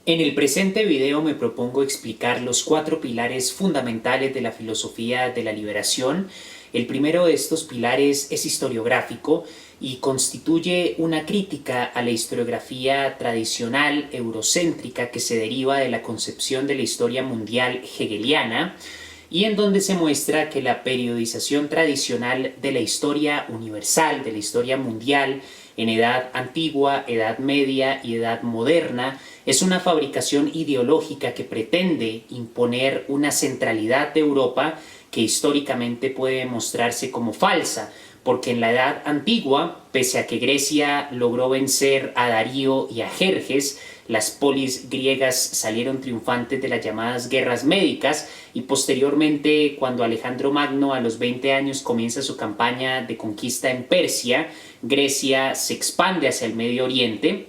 En el presente video me propongo explicar los 4 pilares fundamentales de la filosofía de la liberación. El primero de estos pilares es historiográfico y constituye una crítica a la historiografía tradicional eurocéntrica que se deriva de la concepción de la historia mundial hegeliana, y en donde se muestra que la periodización tradicional de la historia universal, de la historia mundial, en edad antigua, edad media y edad moderna, es una fabricación ideológica que pretende imponer una centralidad de Europa que históricamente puede mostrarse como falsa, porque en la edad antigua, pese a que Grecia logró vencer a Darío y a Jerjes, las polis griegas salieron triunfantes de las llamadas guerras médicas, y posteriormente, cuando Alejandro Magno a los 20 años comienza su campaña de conquista en Persia, Grecia se expande hacia el Medio Oriente.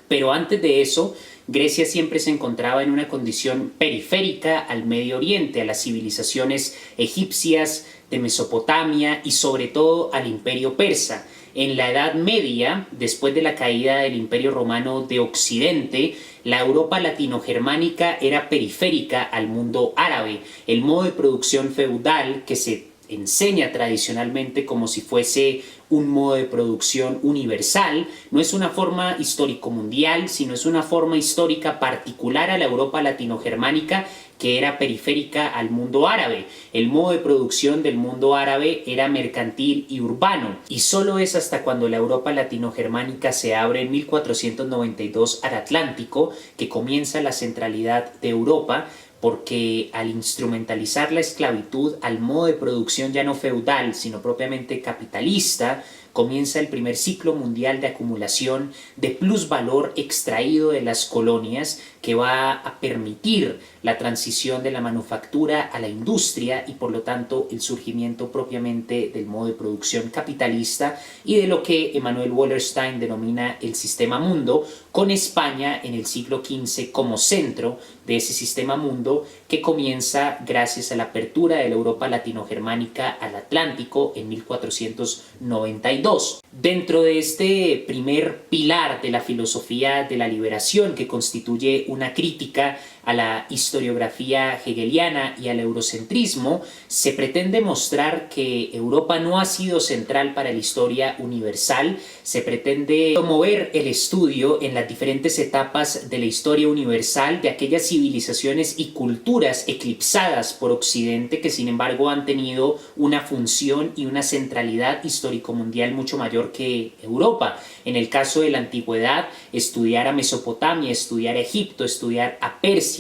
Pero antes de eso, Grecia siempre se encontraba en una condición periférica al Medio Oriente, a las civilizaciones egipcias, de Mesopotamia y sobre todo al Imperio Persa. En la Edad Media, después de la caída del Imperio Romano de Occidente, la Europa latinogermánica era periférica al mundo árabe. El modo de producción feudal, que se enseña tradicionalmente como si fuese un modo de producción universal, no es una forma histórico-mundial, sino es una forma histórica particular a la Europa latinogermánica que era periférica al mundo árabe. El modo de producción del mundo árabe era mercantil y urbano, y solo es hasta cuando la Europa latinogermánica se abre en 1492 al Atlántico que comienza la centralidad de Europa, porque al instrumentalizar la esclavitud al modo de producción ya no feudal, sino propiamente capitalista, comienza el primer ciclo mundial de acumulación de plusvalor extraído de las colonias, que va a permitir la transición de la manufactura a la industria y por lo tanto el surgimiento propiamente del modo de producción capitalista y de lo que Emanuel Wallerstein denomina el sistema mundo, con España en el siglo XV como centro de ese sistema mundo, que comienza gracias a la apertura de la Europa latinogermánica al Atlántico en 1492. Dentro de este primer pilar de la filosofía de la liberación, que constituye una crítica a la historiografía hegeliana y al eurocentrismo, se pretende mostrar que Europa no ha sido central para la historia universal. Se pretende promover el estudio en las diferentes etapas de la historia universal de aquellas civilizaciones y culturas eclipsadas por Occidente, que sin embargo han tenido una función y una centralidad histórico-mundial mucho mayor que Europa. En el caso de la antigüedad, estudiar a Mesopotamia, estudiar a Egipto, estudiar a Persia,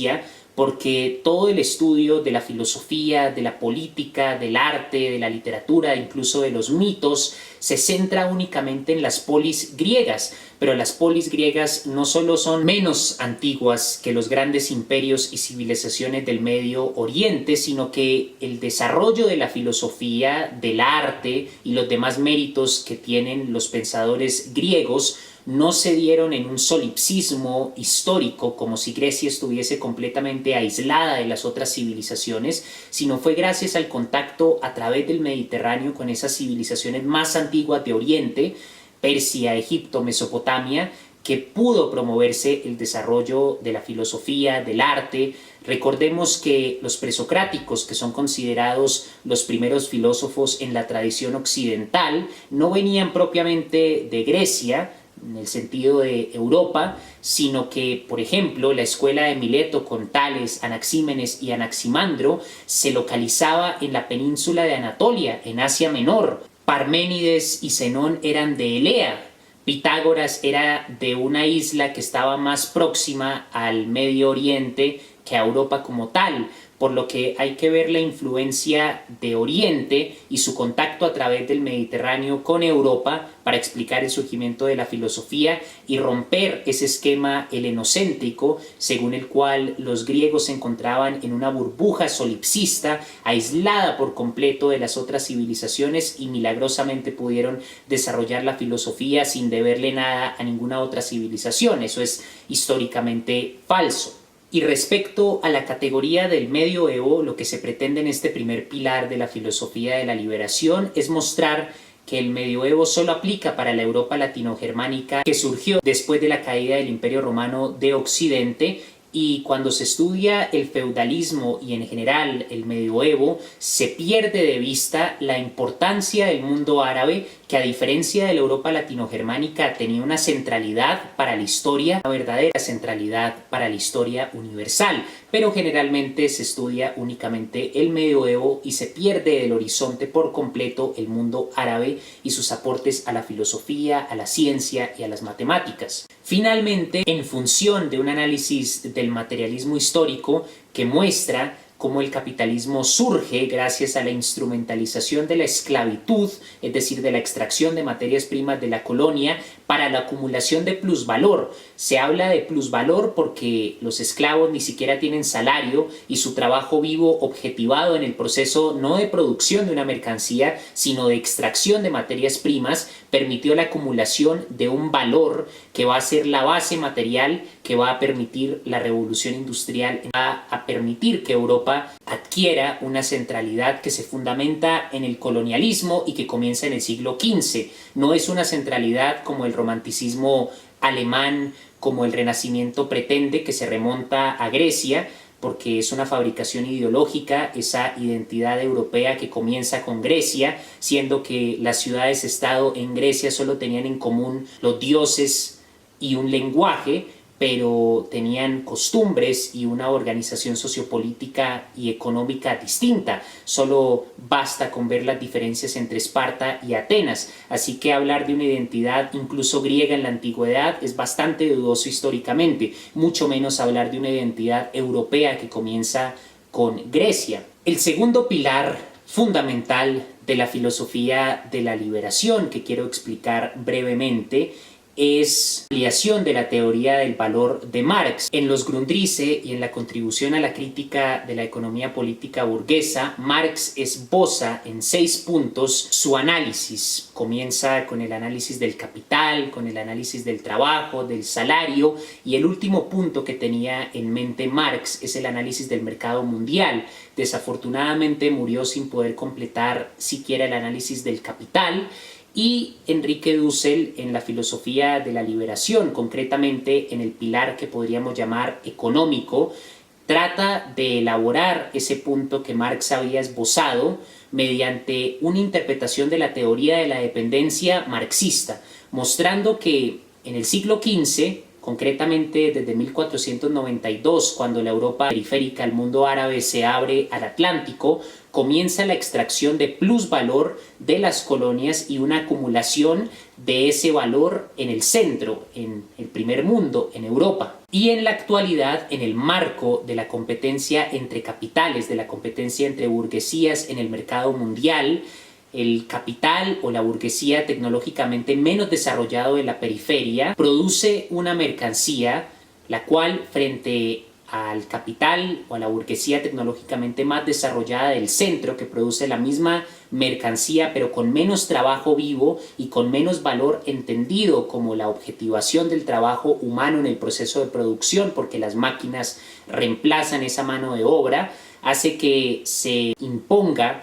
porque todo el estudio de la filosofía, de la política, del arte, de la literatura, incluso de los mitos, se centra únicamente en las polis griegas. Pero las polis griegas no solo son menos antiguas que los grandes imperios y civilizaciones del Medio Oriente, sino que el desarrollo de la filosofía, del arte y los demás méritos que tienen los pensadores griegos no se dieron en un solipsismo histórico, como si Grecia estuviese completamente aislada de las otras civilizaciones, sino fue gracias al contacto a través del Mediterráneo con esas civilizaciones más antiguas de Oriente, Persia, Egipto, Mesopotamia, que pudo promoverse el desarrollo de la filosofía, del arte. Recordemos que los presocráticos, que son considerados los primeros filósofos en la tradición occidental, no venían propiamente de Grecia, en el sentido de Europa, sino que, por ejemplo, la escuela de Mileto con Tales, Anaxímenes y Anaximandro se localizaba en la península de Anatolia, en Asia Menor. Parménides y Zenón eran de Elea. Pitágoras era de una isla que estaba más próxima al Medio Oriente que a Europa como tal, por lo que hay que ver la influencia de Oriente y su contacto a través del Mediterráneo con Europa para explicar el surgimiento de la filosofía y romper ese esquema helenocéntrico según el cual los griegos se encontraban en una burbuja solipsista, aislada por completo de las otras civilizaciones, y milagrosamente pudieron desarrollar la filosofía sin deberle nada a ninguna otra civilización. Eso es históricamente falso. Y respecto a la categoría del medioevo, lo que se pretende en este primer pilar de la filosofía de la liberación es mostrar que el medioevo solo aplica para la Europa latinogermánica que surgió después de la caída del Imperio Romano de Occidente, y cuando se estudia el feudalismo y en general el medioevo, se pierde de vista la importancia del mundo árabe, que a diferencia de la Europa latinogermánica tenía una centralidad para la historia, una verdadera centralidad para la historia universal, pero generalmente se estudia únicamente el medioevo y se pierde del horizonte por completo el mundo árabe y sus aportes a la filosofía, a la ciencia y a las matemáticas. Finalmente, en función de un análisis del materialismo histórico que muestra cómo el capitalismo surge gracias a la instrumentalización de la esclavitud, es decir, de la extracción de materias primas de la colonia para la acumulación de plusvalor. Se habla de plusvalor porque los esclavos ni siquiera tienen salario y su trabajo vivo objetivado en el proceso no de producción de una mercancía, sino de extracción de materias primas, permitió la acumulación de un valor que va a ser la base material que va a permitir la revolución industrial, va a permitir que Europa adquiera una centralidad que se fundamenta en el colonialismo y que comienza en el siglo XV. No es una centralidad como el romanticismo alemán, como el Renacimiento pretende, que se remonta a Grecia, porque es una fabricación ideológica, esa identidad europea que comienza con Grecia, siendo que las ciudades-estado en Grecia solo tenían en común los dioses y un lenguaje, pero tenían costumbres y una organización sociopolítica y económica distinta. Solo basta con ver las diferencias entre Esparta y Atenas. Así que hablar de una identidad incluso griega en la antigüedad es bastante dudoso históricamente, mucho menos hablar de una identidad europea que comienza con Grecia. El segundo pilar fundamental de la filosofía de la liberación, que quiero explicar brevemente, es la ampliación de la teoría del valor de Marx. En Los Grundrisse y en la contribución a la crítica de la economía política burguesa, Marx esboza en 6 puntos su análisis. Comienza con el análisis del capital, con el análisis del trabajo, del salario, y el último punto que tenía en mente Marx es el análisis del mercado mundial. Desafortunadamente murió sin poder completar siquiera el análisis del capital. Y Enrique Dussel, en la filosofía de la liberación, concretamente en el pilar que podríamos llamar económico, trata de elaborar ese punto que Marx había esbozado mediante una interpretación de la teoría de la dependencia marxista, mostrando que en el siglo XV, concretamente desde 1492, cuando la Europa periférica, el mundo árabe, se abre al Atlántico, comienza la extracción de plusvalor de las colonias y una acumulación de ese valor en el centro, en el primer mundo, en Europa. Y en la actualidad, en el marco de la competencia entre capitales, de la competencia entre burguesías en el mercado mundial, el capital o la burguesía tecnológicamente menos desarrollado en la periferia produce una mercancía la cual, frente al capital o a la burguesía tecnológicamente más desarrollada del centro, que produce la misma mercancía pero con menos trabajo vivo y con menos valor entendido como la objetivación del trabajo humano en el proceso de producción, porque las máquinas reemplazan esa mano de obra, hace que se imponga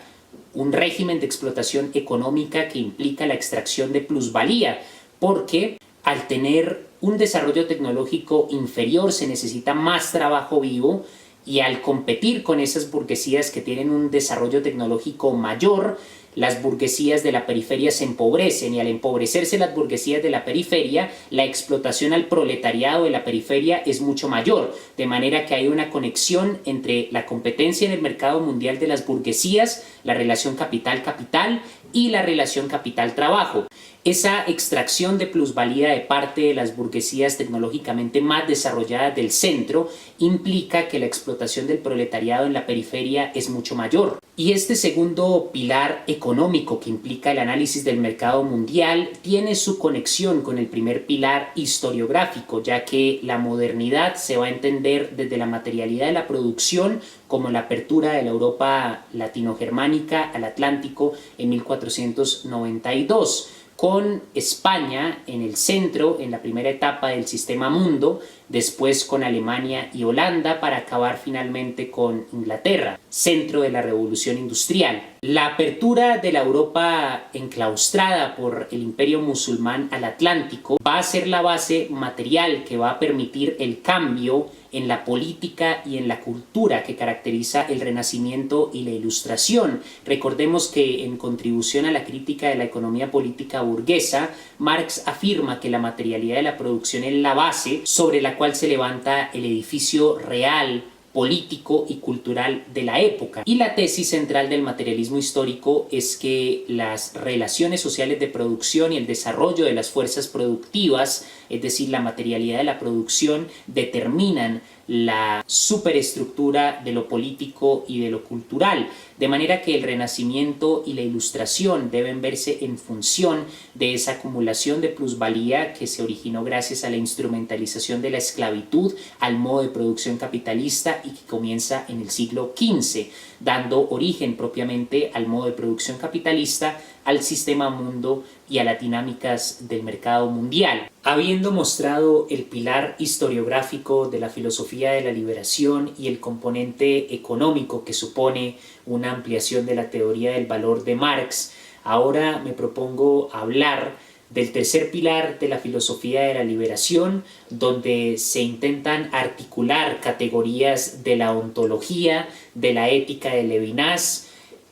un régimen de explotación económica que implica la extracción de plusvalía, porque al tener un desarrollo tecnológico inferior se necesita más trabajo vivo, y al competir con esas burguesías que tienen un desarrollo tecnológico mayor, las burguesías de la periferia se empobrecen, y al empobrecerse las burguesías de la periferia, la explotación al proletariado de la periferia es mucho mayor, de manera que hay una conexión entre la competencia en el mercado mundial de las burguesías, la relación capital-capital y la relación capital-trabajo. Esa extracción de plusvalía de parte de las burguesías tecnológicamente más desarrolladas del centro implica que la explotación del proletariado en la periferia es mucho mayor. Y este segundo pilar económico, que implica el análisis del mercado mundial, tiene su conexión con el primer pilar historiográfico, ya que la modernidad se va a entender desde la materialidad de la producción como la apertura de la Europa latinogermánica al Atlántico en 1492. Con España en el centro, en la primera etapa del sistema mundo, después con Alemania y Holanda, para acabar finalmente con Inglaterra, centro de la revolución industrial. La apertura de la Europa enclaustrada por el imperio musulmán al Atlántico va a ser la base material que va a permitir el cambio en la política y en la cultura que caracteriza el Renacimiento y la Ilustración. Recordemos que en contribución a la crítica de la economía política burguesa, Marx afirma que la materialidad de la producción es la base sobre la cual se levanta el edificio real, político y cultural de la época. Y la tesis central del materialismo histórico es que las relaciones sociales de producción y el desarrollo de las fuerzas productivas, es decir, la materialidad de la producción, determinan la superestructura de lo político y de lo cultural, de manera que el Renacimiento y la Ilustración deben verse en función de esa acumulación de plusvalía que se originó gracias a la instrumentalización de la esclavitud al modo de producción capitalista y que comienza en el siglo XV, dando origen propiamente al modo de producción capitalista, al sistema mundo y a las dinámicas del mercado mundial. Habiendo mostrado el pilar historiográfico de la filosofía de la liberación y el componente económico que supone una ampliación de la teoría del valor de Marx, ahora me propongo hablar del tercer pilar de la filosofía de la liberación, donde se intentan articular categorías de la ontología, de la ética de Levinas,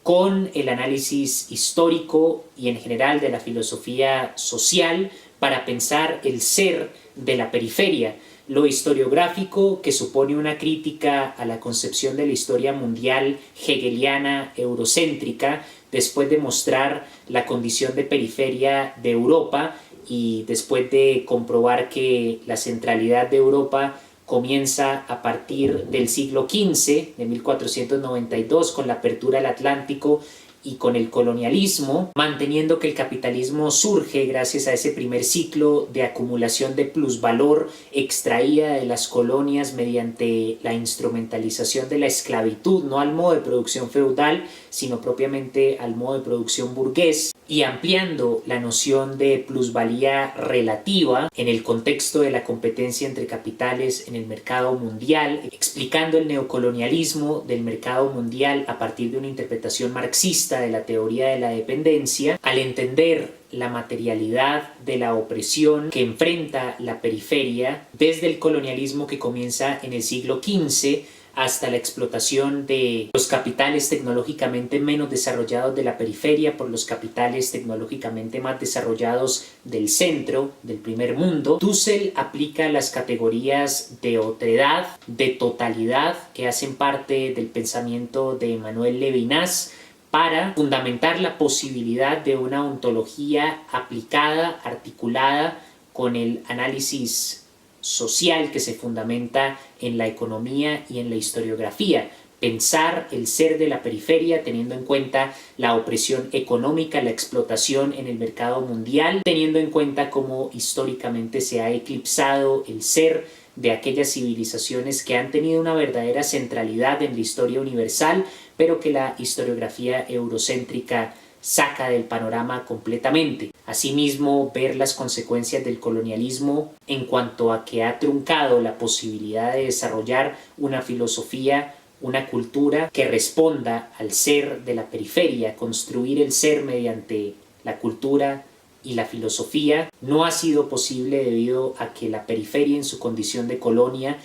con el análisis histórico y en general de la filosofía social para pensar el ser de la periferia. Lo historiográfico, que supone una crítica a la concepción de la historia mundial hegeliana eurocéntrica, después de mostrar la condición de periferia de Europa y después de comprobar que la centralidad de Europa comienza a partir del siglo XV, de 1492, con la apertura al Atlántico y con el colonialismo, manteniendo que el capitalismo surge gracias a ese primer ciclo de acumulación de plusvalor extraída de las colonias mediante la instrumentalización de la esclavitud, no al modo de producción feudal, sino propiamente al modo de producción burgués, y ampliando la noción de plusvalía relativa en el contexto de la competencia entre capitales en el mercado mundial, explicando el neocolonialismo del mercado mundial a partir de una interpretación marxista de la teoría de la dependencia, al entender la materialidad de la opresión que enfrenta la periferia desde el colonialismo que comienza en el siglo XV hasta la explotación de los capitales tecnológicamente menos desarrollados de la periferia por los capitales tecnológicamente más desarrollados del centro, del primer mundo. Dussel aplica las categorías de otredad, de totalidad, que hacen parte del pensamiento de Emmanuel Levinas, para fundamentar la posibilidad de una ontología aplicada, articulada con el análisis social que se fundamenta en la economía y en la historiografía. Pensar el ser de la periferia teniendo en cuenta la opresión económica, la explotación en el mercado mundial, teniendo en cuenta cómo históricamente se ha eclipsado el ser de aquellas civilizaciones que han tenido una verdadera centralidad en la historia universal, pero que la historiografía eurocéntrica saca del panorama completamente. Asimismo, ver las consecuencias del colonialismo en cuanto a que ha truncado la posibilidad de desarrollar una filosofía, una cultura que responda al ser de la periferia, construir el ser mediante la cultura y la filosofía, no ha sido posible debido a que la periferia en su condición de colonia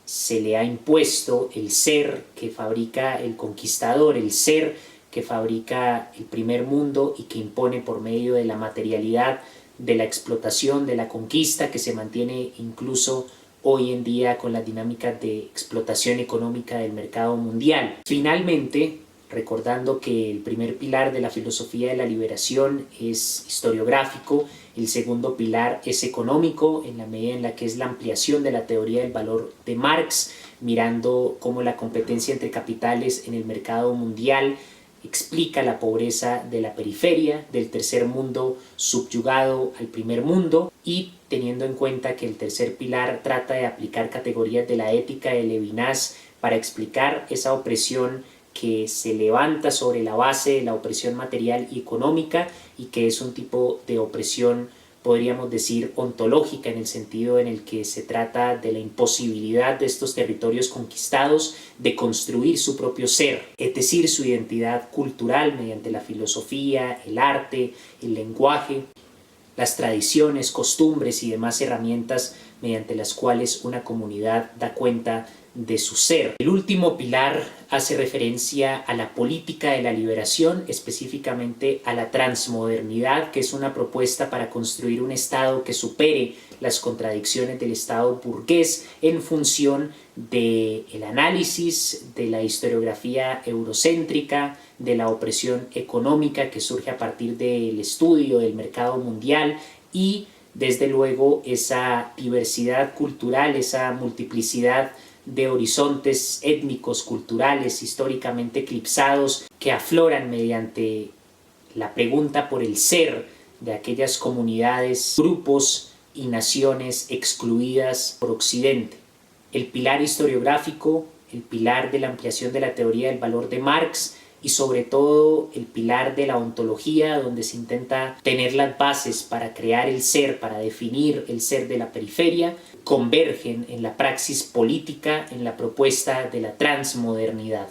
se le ha impuesto el ser que fabrica el conquistador, el ser que fabrica el primer mundo y que impone por medio de la materialidad, de la explotación, de la conquista, que se mantiene incluso hoy en día con las dinámicas de explotación económica del mercado mundial. Finalmente, recordando que el primer pilar de la filosofía de la liberación es historiográfico, el segundo pilar es económico, en la medida en la que es la ampliación de la teoría del valor de Marx, mirando cómo la competencia entre capitales en el mercado mundial explica la pobreza de la periferia, del tercer mundo subyugado al primer mundo, y teniendo en cuenta que el tercer pilar trata de aplicar categorías de la ética de Levinas para explicar esa opresión que se levanta sobre la base de la opresión material y económica y que es un tipo de opresión podríamos decir, ontológica, en el sentido en el que se trata de la imposibilidad de estos territorios conquistados de construir su propio ser, es decir, su identidad cultural mediante la filosofía, el arte, el lenguaje, las tradiciones, costumbres y demás herramientas mediante las cuales una comunidad da cuenta de su ser. El último pilar hace referencia a la política de la liberación, específicamente a la transmodernidad, que es una propuesta para construir un Estado que supere las contradicciones del Estado burgués en función del análisis de la historiografía eurocéntrica, de la opresión económica que surge a partir del estudio del mercado mundial y, desde luego, esa diversidad cultural, esa multiplicidad de horizontes étnicos, culturales, históricamente eclipsados, que afloran mediante la pregunta por el ser de aquellas comunidades, grupos y naciones excluidas por Occidente. El pilar historiográfico, el pilar de la ampliación de la teoría del valor de Marx y sobre todo el pilar de la ontología, donde se intenta tener las bases para crear el ser, para definir el ser de la periferia, convergen en la praxis política, en la propuesta de la transmodernidad.